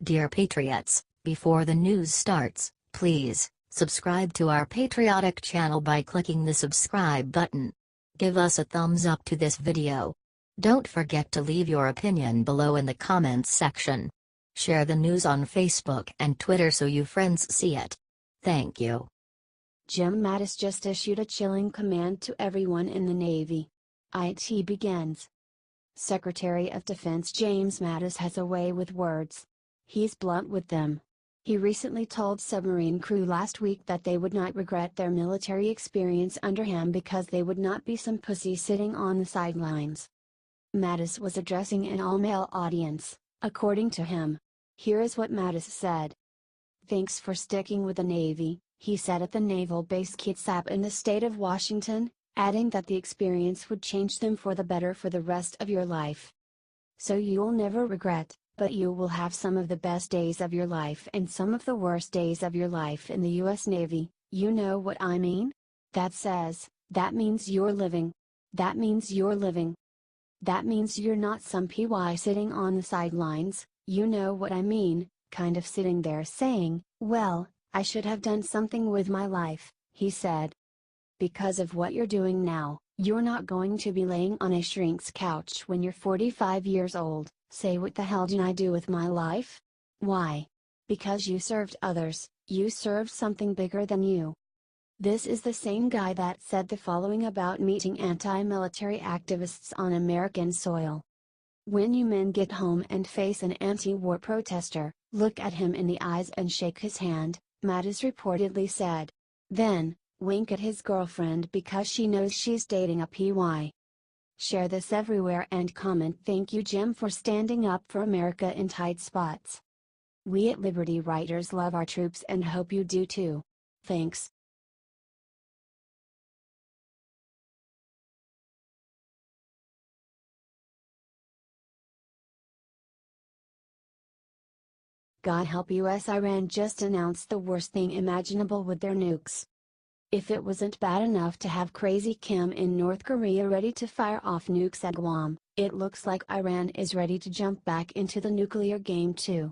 Dear Patriots, before the news starts, please subscribe to our patriotic channel by clicking the subscribe button. Give us a thumbs up to this video. Don't forget to leave your opinion below in the comments section. Share the news on Facebook and Twitter so you friends see it. Thank you. Jim Mattis just issued a chilling command to everyone in the Navy. IT begins. Secretary of Defense James Mattis has a way with words. He's blunt with them. He recently told submarine crew last week that they would not regret their military experience under him because they would not be some pussy sitting on the sidelines. Mattis was addressing an all-male audience, according to him. Here is what Mattis said. "Thanks for sticking with the Navy," he said at the Naval Base Kitsap in the state of Washington, adding that the experience would change them for the better for the rest of your life. "So you'll never regret, but you will have some of the best days of your life and some of the worst days of your life in the US Navy, you know what I mean? That means you're living. That means you're living. That means you're not some PY sitting on the sidelines, you know what I mean, kind of sitting there saying, 'Well, I should have done something with my life,'" he said. "Because of what you're doing now, you're not going to be laying on a shrink's couch when you're 45 years old. Say, what the hell did I do with my life? Why? Because you served others, you served something bigger than you." This is the same guy that said the following about meeting anti-military activists on American soil. "When you men get home and face an anti-war protester, look at him in the eyes and shake his hand," Mattis reportedly said. Then, wink at his girlfriend because she knows she's dating a PY. Share this everywhere and comment "Thank you Jim for standing up for America in tight spots. We at Liberty Writers love our troops and hope you do too. Thanks." God help US. Iran just announced the worst thing imaginable with their nukes. If it wasn't bad enough to have Crazy Kim in North Korea ready to fire off nukes at Guam, it looks like Iran is ready to jump back into the nuclear game too.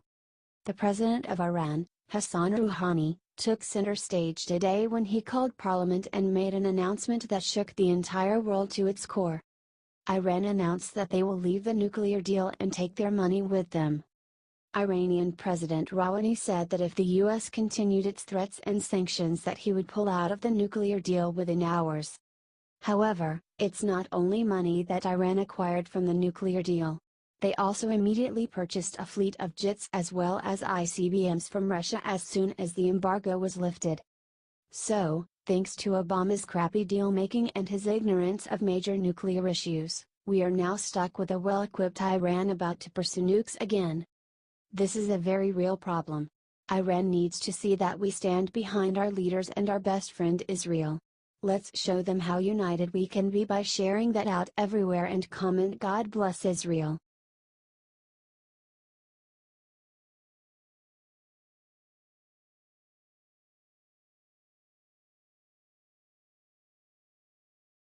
The president of Iran, Hassan Rouhani, took center stage today when he called parliament and made an announcement that shook the entire world to its core. Iran announced that they will leave the nuclear deal and take their money with them. Iranian President Rouhani said that if the US continued its threats and sanctions that he would pull out of the nuclear deal within hours. However, it's not only money that Iran acquired from the nuclear deal. They also immediately purchased a fleet of jets as well as ICBMs from Russia as soon as the embargo was lifted. So, thanks to Obama's crappy deal-making and his ignorance of major nuclear issues, we are now stuck with a well-equipped Iran about to pursue nukes again. This is a very real problem. Iran needs to see that we stand behind our leaders and our best friend Israel. Let's show them how united we can be by sharing that out everywhere and comment "God bless Israel."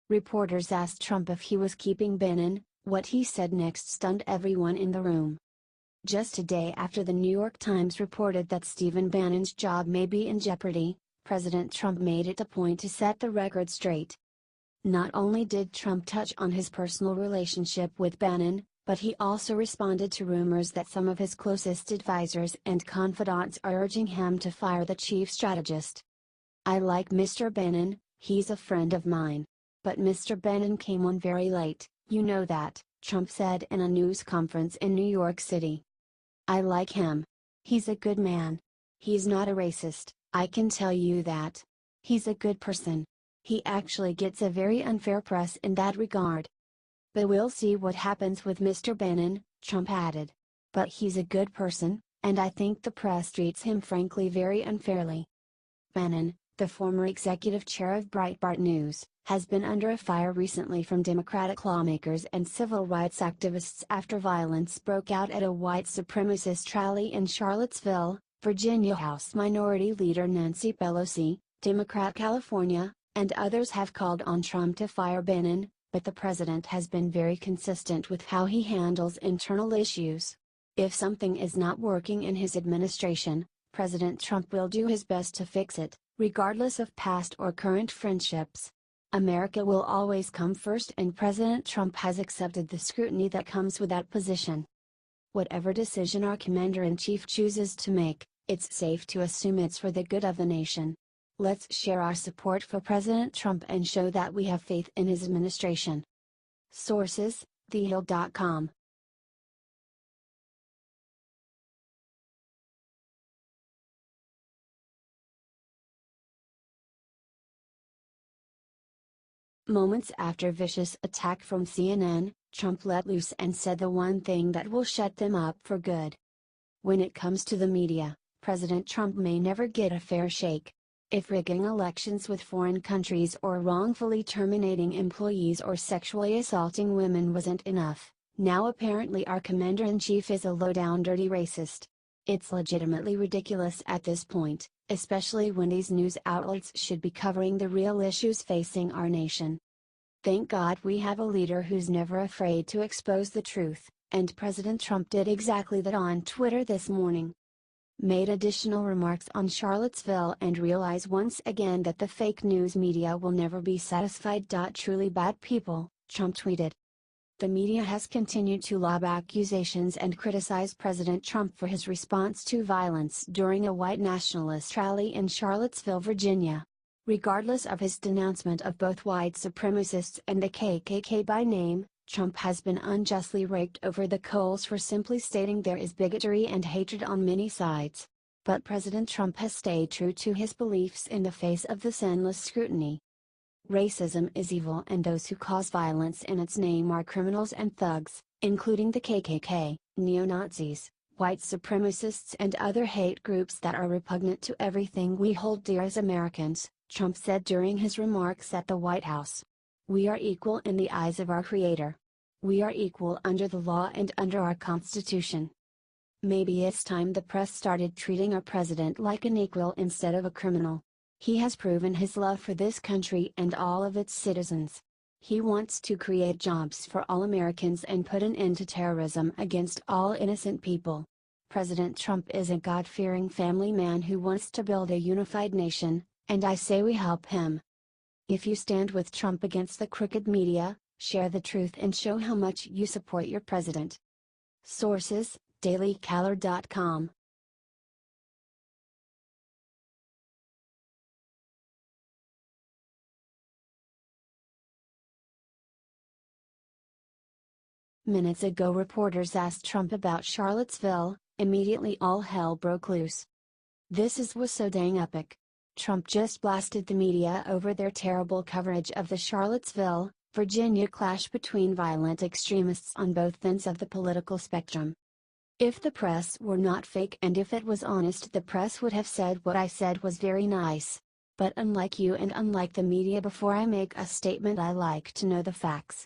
Reporters asked Trump if he was keeping Bannon. What he said next stunned everyone in the room. Just a day after the New York Times reported that Stephen Bannon's job may be in jeopardy, President Trump made it a point to set the record straight. Not only did Trump touch on his personal relationship with Bannon, but he also responded to rumors that some of his closest advisors and confidants are urging him to fire the chief strategist. "I like Mr. Bannon, he's a friend of mine. But Mr. Bannon came on very late, you know that," Trump said in a news conference in New York City. "I like him. He's a good man. He's not a racist, I can tell you that. He's a good person. He actually gets a very unfair press in that regard. But we'll see what happens with Mr. Bannon," Trump added. "But he's a good person, and I think the press treats him frankly very unfairly." Bannon, the former executive chair of Breitbart News, has been under fire recently from Democratic lawmakers and civil rights activists after violence broke out at a white supremacist rally in Charlottesville, Virginia. House Minority Leader Nancy Pelosi, Democrat California, and others have called on Trump to fire Bannon, but the president has been very consistent with how he handles internal issues. If something is not working in his administration, President Trump will do his best to fix it, regardless of past or current friendships. America will always come first, and President Trump has accepted the scrutiny that comes with that position. Whatever decision our Commander-in-Chief chooses to make, it's safe to assume it's for the good of the nation. Let's share our support for President Trump and show that we have faith in his administration. Sources: thehill.com. Moments after vicious attack from CNN, Trump let loose and said the one thing that will shut them up for good. When it comes to the media, President Trump may never get a fair shake. If rigging elections with foreign countries or wrongfully terminating employees or sexually assaulting women wasn't enough, now apparently our Commander-in-Chief is a low-down dirty racist. It's legitimately ridiculous at this point, especially when these news outlets should be covering the real issues facing our nation. Thank God we have a leader who's never afraid to expose the truth, and President Trump did exactly that on Twitter this morning. Made additional remarks on Charlottesville and realize once again that the fake news media will never be satisfied. Truly bad people, Trump tweeted. The media has continued to lob accusations and criticize President Trump for his response to violence during a white nationalist rally in Charlottesville, Virginia. Regardless of his denouncement of both white supremacists and the KKK by name, Trump has been unjustly raked over the coals for simply stating there is bigotry and hatred on many sides. But President Trump has stayed true to his beliefs in the face of this endless scrutiny. Racism is evil, and those who cause violence in its name are criminals and thugs, including the KKK, neo-Nazis, white supremacists and other hate groups that are repugnant to everything we hold dear as Americans, Trump said during his remarks at the White House. We are equal in the eyes of our Creator. We are equal under the law and under our Constitution. Maybe it's time the press started treating our president like an equal instead of a criminal. He has proven his love for this country and all of its citizens. He wants to create jobs for all Americans and put an end to terrorism against all innocent people. President Trump is a God-fearing family man who wants to build a unified nation, and I say we help him. If you stand with Trump against the crooked media, share the truth and show how much you support your president. Sources: dailycaller.com. Minutes ago, reporters asked Trump about Charlottesville. Immediately all hell broke loose. This was so dang epic. Trump just blasted the media over their terrible coverage of the Charlottesville, Virginia clash between violent extremists on both ends of the political spectrum. If the press were not fake and if it was honest, the press would have said what I said was very nice. But unlike you and unlike the media, before I make a statement I like to know the facts.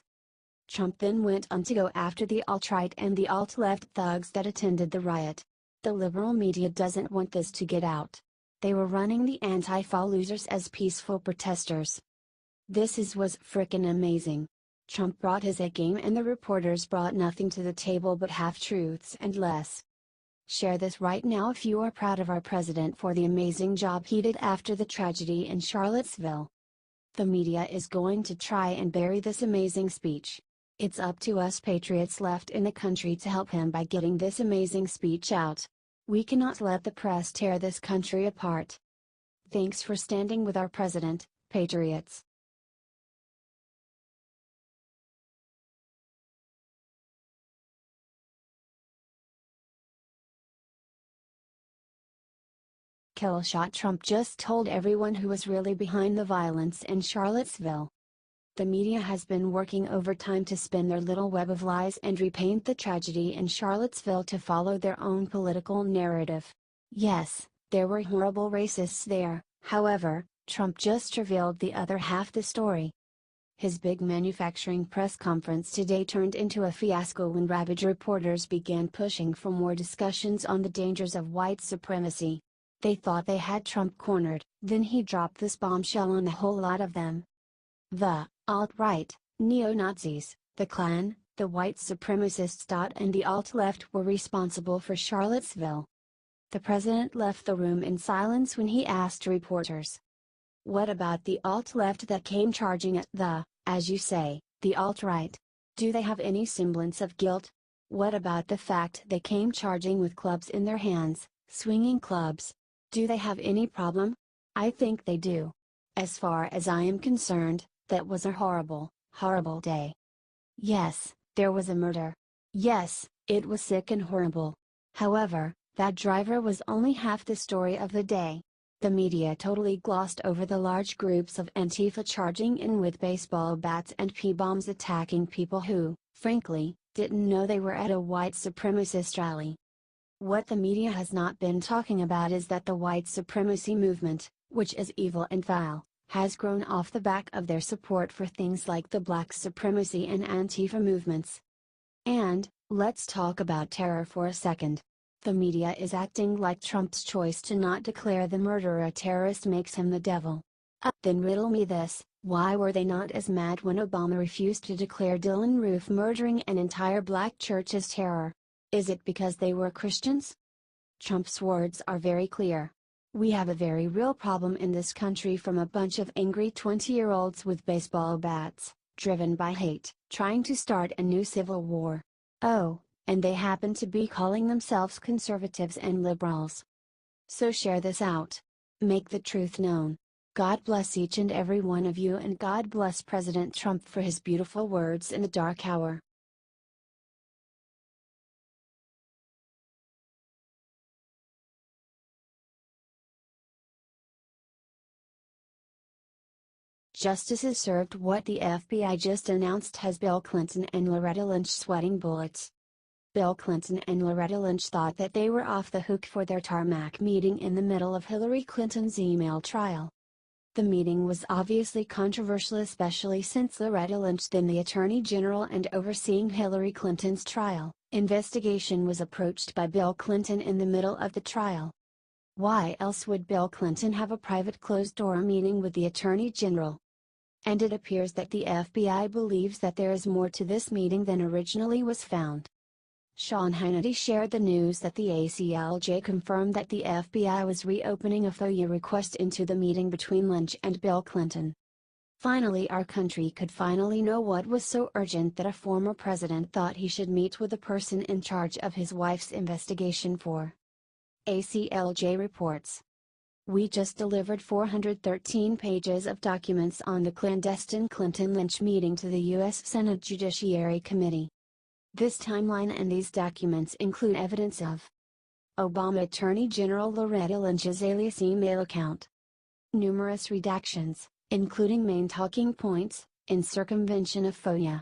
Trump then went on to go after the alt-right and the alt-left thugs that attended the riot. The liberal media doesn't want this to get out. They were running the Antifa losers as peaceful protesters. This was frickin' amazing. Trump brought his A game and the reporters brought nothing to the table but half-truths and less. Share this right now if you are proud of our president for the amazing job he did after the tragedy in Charlottesville. The media is going to try and bury this amazing speech. It's up to us patriots left in the country to help him by getting this amazing speech out. We cannot let the press tear this country apart. Thanks for standing with our president, patriots. Killshot Trump just told everyone who was really behind the violence in Charlottesville. The media has been working overtime to spin their little web of lies and repaint the tragedy in Charlottesville to follow their own political narrative. Yes, there were horrible racists there, however, Trump just revealed the other half the story. His big manufacturing press conference today turned into a fiasco when rabid reporters began pushing for more discussions on the dangers of white supremacy. They thought they had Trump cornered, then he dropped this bombshell on a whole lot of them. The alt-right, neo-Nazis, the Klan, The white supremacists. And the alt-left were responsible for Charlottesville. The president left the room in silence when he asked reporters. What about the alt-left that came charging at the, as you say, the alt-right? Do they have any semblance of guilt? What about the fact they came charging with clubs in their hands, swinging clubs? Do they have any problem? I think they do. As far as I am concerned, that was a horrible, horrible day. Yes, there was a murder. Yes, it was sick and horrible. However, that driver was only half the story of the day. The media totally glossed over the large groups of Antifa charging in with baseball bats and P-bombs attacking people who, frankly, didn't know they were at a white supremacist rally. What the media has not been talking about is that the white supremacy movement, which is evil and vile, has grown off the back of their support for things like the black supremacy and Antifa movements. And, let's talk about terror for a second. The media is acting like Trump's choice to not declare the murderer a terrorist makes him the devil. Then riddle me this, why were they not as mad when Obama refused to declare Dylann Roof murdering an entire black church as terror? Is it because they were Christians? Trump's words are very clear. We have a very real problem in this country from a bunch of angry 20-year-olds with baseball bats, driven by hate, trying to start a new civil war. Oh, and they happen to be calling themselves conservatives and liberals. So share this out. Make the truth known. God bless each and every one of you, and God bless President Trump for his beautiful words in the dark hour. Justices served what the FBI just announced has Bill Clinton and Loretta Lynch sweating bullets. Bill Clinton and Loretta Lynch thought that they were off the hook for their tarmac meeting in the middle of Hillary Clinton's email trial. The meeting was obviously controversial, especially since Loretta Lynch, then the Attorney General and overseeing Hillary Clinton's trial, investigation, was approached by Bill Clinton in the middle of the trial. Why else would Bill Clinton have a private closed-door meeting with the Attorney General? And it appears that the FBI believes that there is more to this meeting than originally was found. Sean Hannity shared the news that the ACLJ confirmed that the FBI was reopening a FOIA request into the meeting between Lynch and Bill Clinton. Finally, our country could finally know what was so urgent that a former president thought he should meet with the person in charge of his wife's investigation for. ACLJ reports. We just delivered 413 pages of documents on the clandestine Clinton-Lynch meeting to the U.S. Senate Judiciary Committee. This timeline and these documents include evidence of Obama Attorney General Loretta Lynch's alias email account, numerous redactions, including main talking points, in circumvention of FOIA,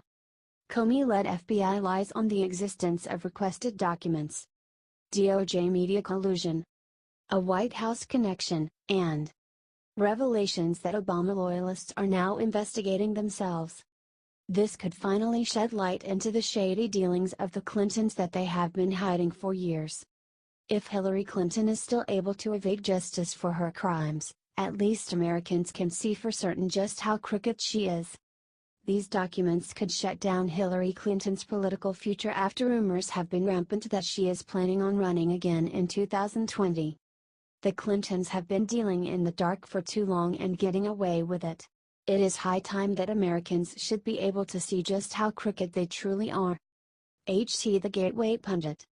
Comey-led FBI lies on the existence of requested documents, DOJ media collusion, a White House connection, and revelations that Obama loyalists are now investigating themselves. This could finally shed light into the shady dealings of the Clintons that they have been hiding for years. If Hillary Clinton is still able to evade justice for her crimes, at least Americans can see for certain just how crooked she is. These documents could shut down Hillary Clinton's political future after rumors have been rampant that she is planning on running again in 2020. The Clintons have been dealing in the dark for too long and getting away with it. It is high time that Americans should be able to see just how crooked they truly are. HT the Gateway Pundit.